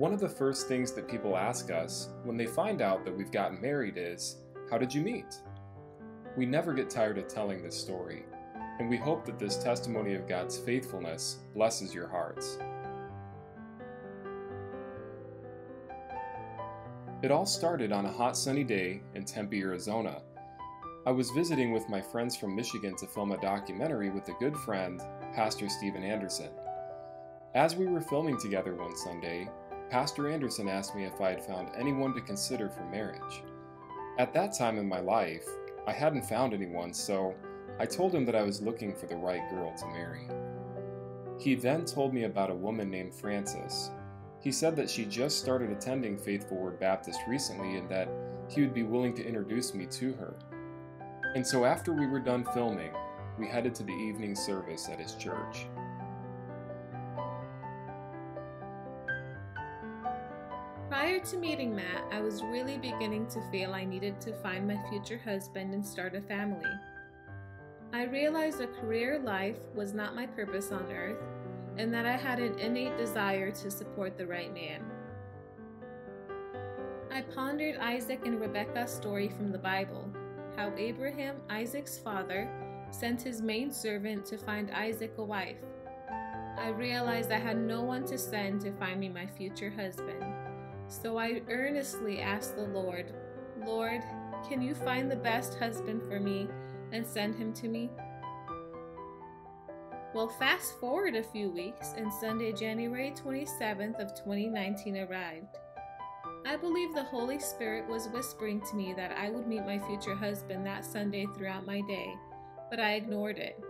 One of the first things that people ask us when they find out that we've gotten married is, how did you meet? We never get tired of telling this story, and we hope that this testimony of God's faithfulness blesses your hearts. It all started on a hot sunny day in Tempe, Arizona. I was visiting with my friends from Michigan to film a documentary with a good friend, Pastor Steven Anderson. As we were filming together one Sunday, Pastor Anderson asked me if I had found anyone to consider for marriage. At that time in my life, I hadn't found anyone, so I told him that I was looking for the right girl to marry. He then told me about a woman named Frances. He said that she just started attending Faithful Word Baptist recently and that he would be willing to introduce me to her. And so after we were done filming, we headed to the evening service at his church. Prior to meeting Matt, I was really beginning to feel I needed to find my future husband and start a family. I realized a career life was not my purpose on earth, and that I had an innate desire to support the right man. I pondered Isaac and Rebekah's story from the Bible, how Abraham, Isaac's father, sent his maidservant to find Isaac a wife. I realized I had no one to send to find me my future husband. So I earnestly asked the Lord, "Lord, can you find the best husband for me and send him to me?" Well, fast forward a few weeks and Sunday, January 27th of 2019 arrived. I believe the Holy Spirit was whispering to me that I would meet my future husband that Sunday throughout my day, but I ignored it.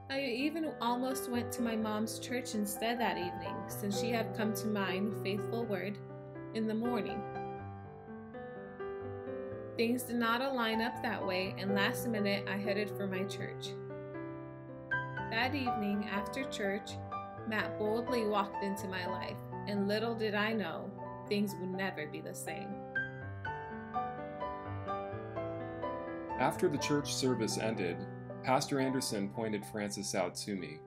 I even almost went to my mom's church instead that evening, since she had come to mine, Faithful Word, in the morning. Things did not align up that way, and last minute I headed for my church. That evening, after church, Matt boldly walked into my life, and little did I know, things would never be the same. After the church service ended, Pastor Anderson pointed Frances out to me.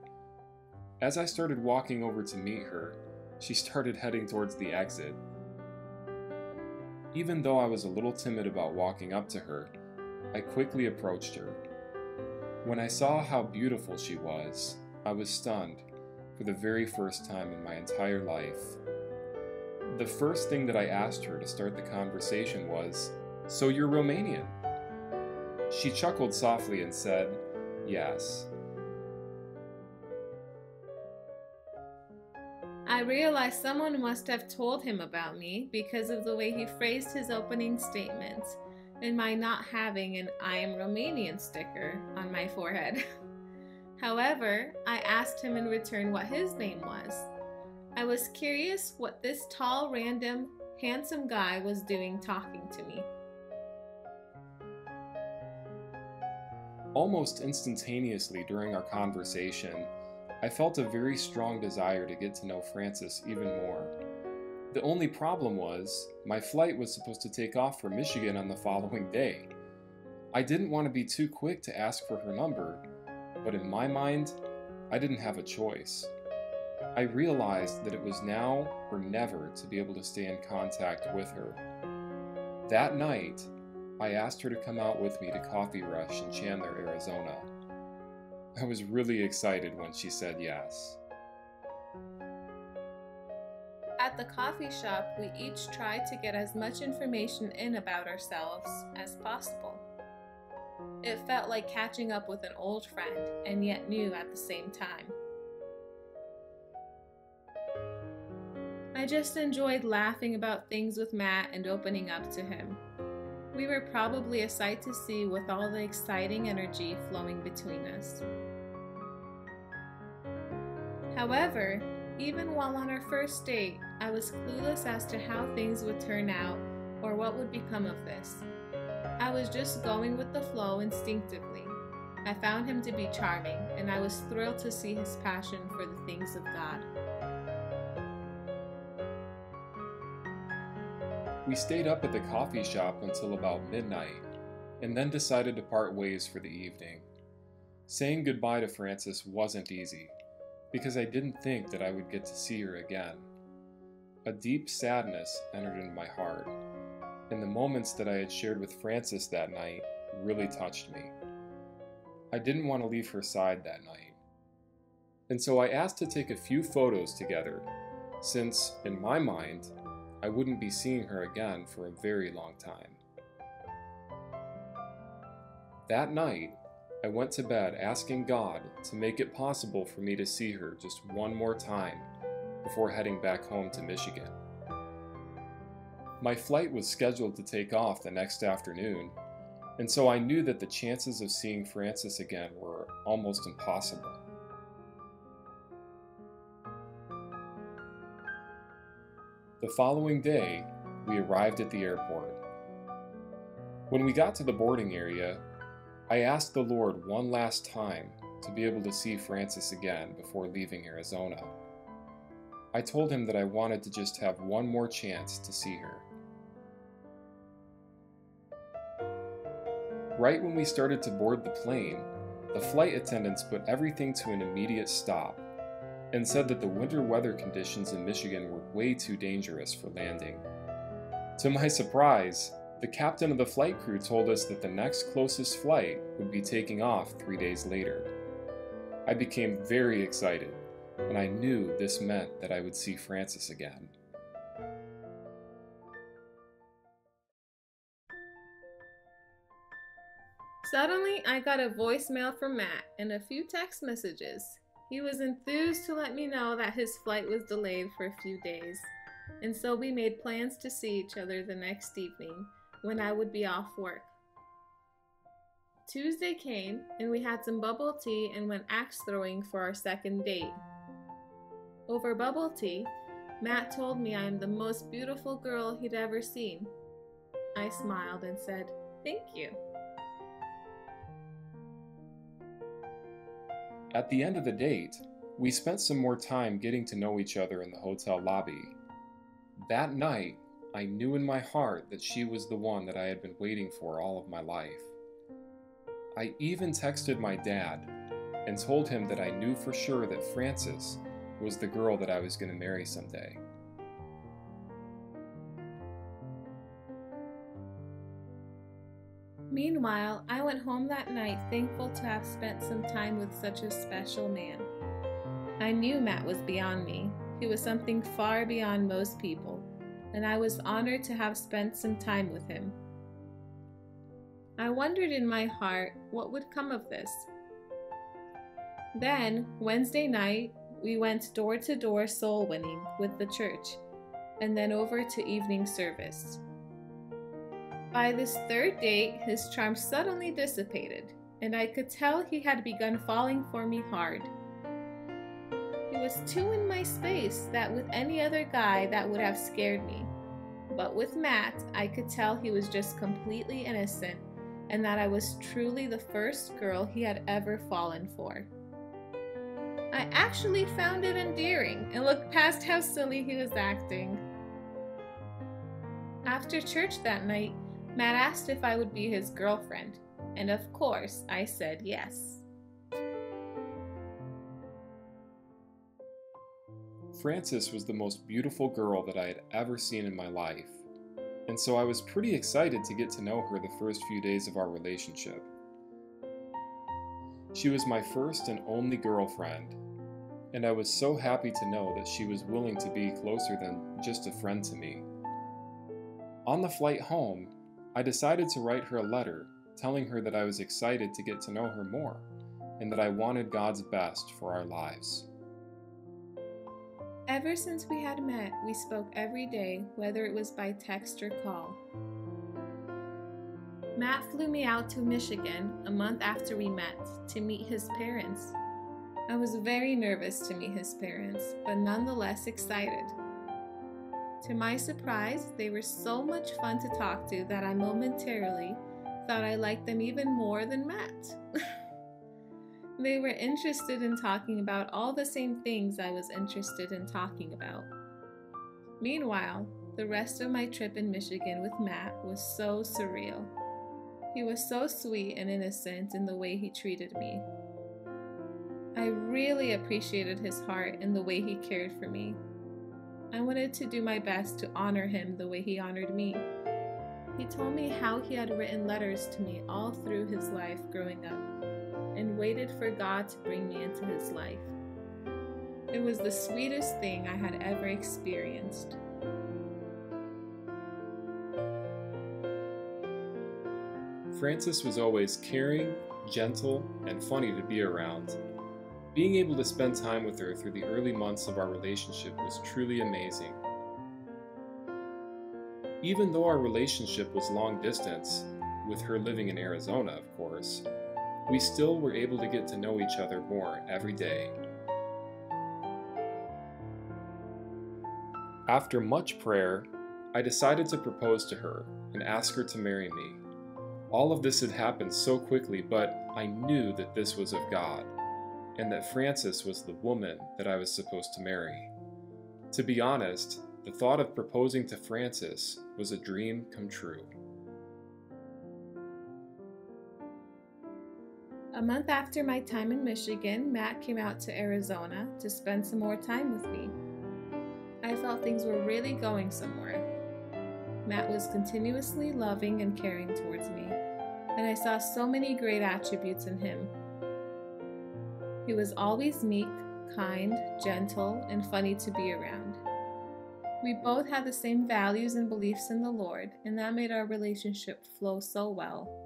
As I started walking over to meet her, she started heading towards the exit. Even though I was a little timid about walking up to her, I quickly approached her. When I saw how beautiful she was, I was stunned for the very first time in my entire life. The first thing that I asked her to start the conversation was, "So you're Romanian?" She chuckled softly and said, "Yes." I realized someone must have told him about me because of the way he phrased his opening statements and my not having an "I am Romanian" sticker on my forehead. However, I asked him in return what his name was. I was curious what this tall, random, handsome guy was doing talking to me. Almost instantaneously during our conversation, I felt a very strong desire to get to know Frances even more. The only problem was, my flight was supposed to take off for Michigan on the following day. I didn't want to be too quick to ask for her number, but in my mind, I didn't have a choice. I realized that it was now or never to be able to stay in contact with her. That night, I asked her to come out with me to Coffee Rush in Chandler, Arizona. I was really excited when she said yes. At the coffee shop, we each tried to get as much information in about ourselves as possible. It felt like catching up with an old friend, and yet new at the same time. I just enjoyed laughing about things with Matt and opening up to him. We were probably a sight to see with all the exciting energy flowing between us. However, even while on our first date, I was clueless as to how things would turn out or what would become of this. I was just going with the flow instinctively. I found him to be charming, and I was thrilled to see his passion for the things of God. We stayed up at the coffee shop until about midnight, and then decided to part ways for the evening. Saying goodbye to Frances wasn't easy, because I didn't think that I would get to see her again. a deep sadness entered into my heart, and the moments that I had shared with Frances that night really touched me. I didn't want to leave her side that night, and so I asked to take a few photos together, since, in my mind, I wouldn't be seeing her again for a very long time. That night, I went to bed asking God to make it possible for me to see her just one more time before heading back home to Michigan. My flight was scheduled to take off the next afternoon, and so I knew that the chances of seeing Frances again were almost impossible. The following day, we arrived at the airport. When we got to the boarding area, I asked the Lord one last time to be able to see Frances again before leaving Arizona. I told him that I wanted to just have one more chance to see her. Right when we started to board the plane, the flight attendants put everything to an immediate stop and said that the winter weather conditions in Michigan were way too dangerous for landing. To my surprise, the captain of the flight crew told us that the next closest flight would be taking off 3 days later. I became very excited, and I knew this meant that I would see Frances again. Suddenly, I got a voicemail from Matt and a few text messages. He was enthused to let me know that his flight was delayed for a few days, and so we made plans to see each other the next evening when I would be off work. Tuesday came, and we had some bubble tea and went axe throwing for our second date. Over bubble tea, Matt told me I am the most beautiful girl he'd ever seen. I smiled and said, "Thank you." At the end of the date, we spent some more time getting to know each other in the hotel lobby. That night, I knew in my heart that she was the one that I had been waiting for all of my life. I even texted my dad and told him that I knew for sure that Frances was the girl that I was going to marry someday. Meanwhile, I went home that night thankful to have spent some time with such a special man. I knew Matt was beyond me. He was something far beyond most people, and I was honored to have spent some time with him. I wondered in my heart what would come of this. Then, Wednesday night, we went door to door soul winning with the church, and then over to evening service. By this third date, his charm suddenly dissipated, and I could tell he had begun falling for me hard. He was too in my space that with any other guy that would have scared me. But with Matt, I could tell he was just completely innocent, and that I was truly the first girl he had ever fallen for. I actually found it endearing and looked past how silly he was acting. After church that night, Matt asked if I would be his girlfriend, and of course, I said yes. Frances was the most beautiful girl that I had ever seen in my life, and so I was pretty excited to get to know her the first few days of our relationship. She was my first and only girlfriend, and I was so happy to know that she was willing to be closer than just a friend to me. On the flight home, I decided to write her a letter telling her that I was excited to get to know her more and that I wanted God's best for our lives. Ever since we had met, we spoke every day, whether it was by text or call. Matt flew me out to Michigan a month after we met to meet his parents. I was very nervous to meet his parents, but nonetheless excited. To my surprise, they were so much fun to talk to that I momentarily thought I liked them even more than Matt. They were interested in talking about all the same things I was interested in talking about. Meanwhile, the rest of my trip in Michigan with Matt was so surreal. He was so sweet and innocent in the way he treated me. I really appreciated his heart and the way he cared for me. I wanted to do my best to honor him the way he honored me. He told me how he had written letters to me all through his life growing up and waited for God to bring me into his life. It was the sweetest thing I had ever experienced. Frances was always caring, gentle, and funny to be around. Being able to spend time with her through the early months of our relationship was truly amazing. Even though our relationship was long distance, with her living in Arizona, of course, we still were able to get to know each other more every day. After much prayer, I decided to propose to her and ask her to marry me. All of this had happened so quickly, but I knew that this was of God, and that Frances was the woman that I was supposed to marry. To be honest, the thought of proposing to Frances was a dream come true. A month after my time in Michigan, Matt came out to Arizona to spend some more time with me. I felt things were really going somewhere. Matt was continuously loving and caring towards me, and I saw so many great attributes in him. He was always meek, kind, gentle, and funny to be around. We both had the same values and beliefs in the Lord, and that made our relationship flow so well.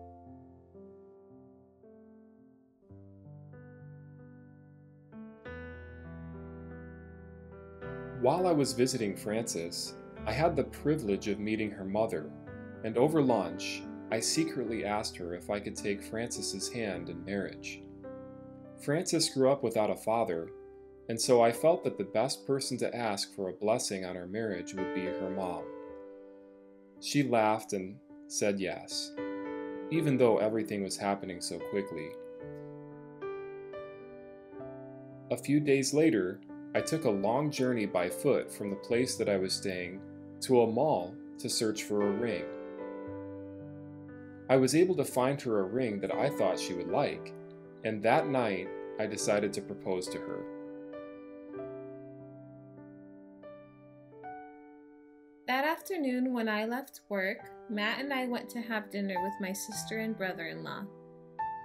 While I was visiting Frances, I had the privilege of meeting her mother, and over lunch, I secretly asked her if I could take Frances's hand in marriage. Frances grew up without a father, and so I felt that the best person to ask for a blessing on our marriage would be her mom. She laughed and said yes, even though everything was happening so quickly. A few days later, I took a long journey by foot from the place that I was staying to a mall to search for a ring. I was able to find her a ring that I thought she would like, and that night I decided to propose to her. That afternoon when I left work, Matt and I went to have dinner with my sister and brother-in-law.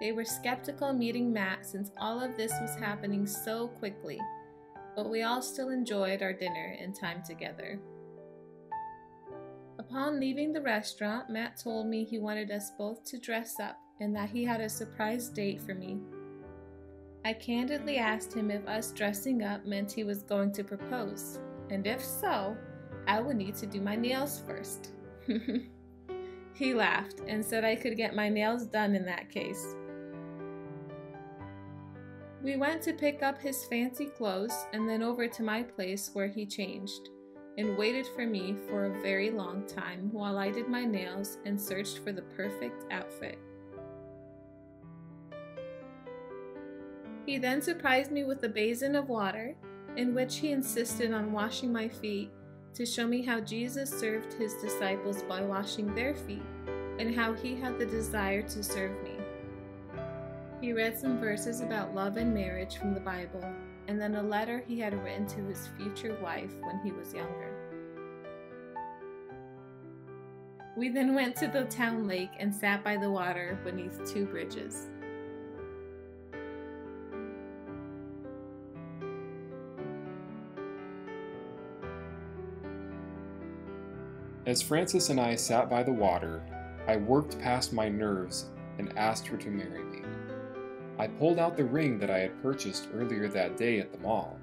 They were skeptical meeting Matt since all of this was happening so quickly, but we all still enjoyed our dinner and time together. Upon leaving the restaurant, Matt told me he wanted us both to dress up and that he had a surprise date for me. I candidly asked him if us dressing up meant he was going to propose, and if so, I would need to do my nails first. He laughed and said I could get my nails done in that case. We went to pick up his fancy clothes and then over to my place where he changed and waited for me for a very long time while I did my nails and searched for the perfect outfit. He then surprised me with a basin of water in which he insisted on washing my feet to show me how Jesus served his disciples by washing their feet and how he had the desire to serve me. He read some verses about love and marriage from the Bible, and then a letter he had written to his future wife when he was younger. We then went to the town lake and sat by the water beneath 2 bridges. As Frances and I sat by the water, I worked past my nerves and asked her to marry me. I pulled out the ring that I had purchased earlier that day at the mall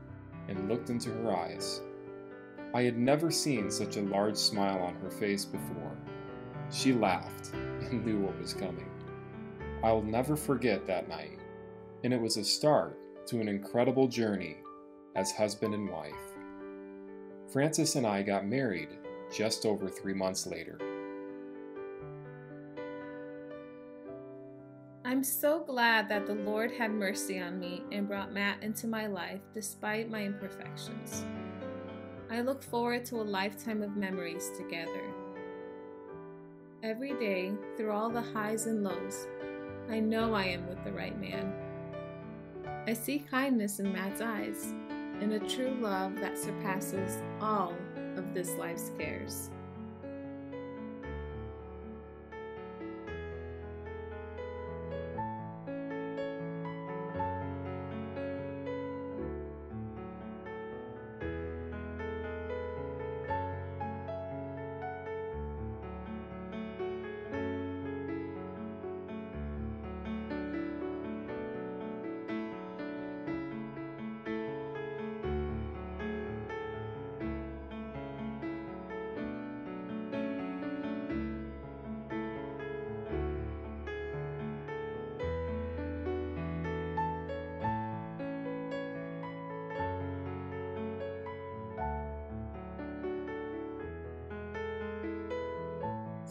and looked into her eyes. I had never seen such a large smile on her face before. She laughed and knew what was coming. I'll never forget that night, and it was a start to an incredible journey as husband and wife. Frances and I got married just over 3 months later. I'm so glad that the Lord had mercy on me and brought Matt into my life despite my imperfections. I look forward to a lifetime of memories together. Every day, through all the highs and lows, I know I am with the right man. I see kindness in Matt's eyes and a true love that surpasses all of this life's cares.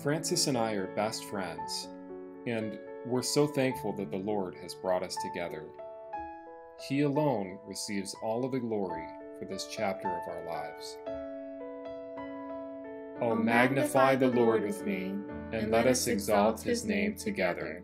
Francis and I are best friends, and we're so thankful that the Lord has brought us together. He alone receives all of the glory for this chapter of our lives. Oh, magnify the Lord with me, and let us exalt his name together.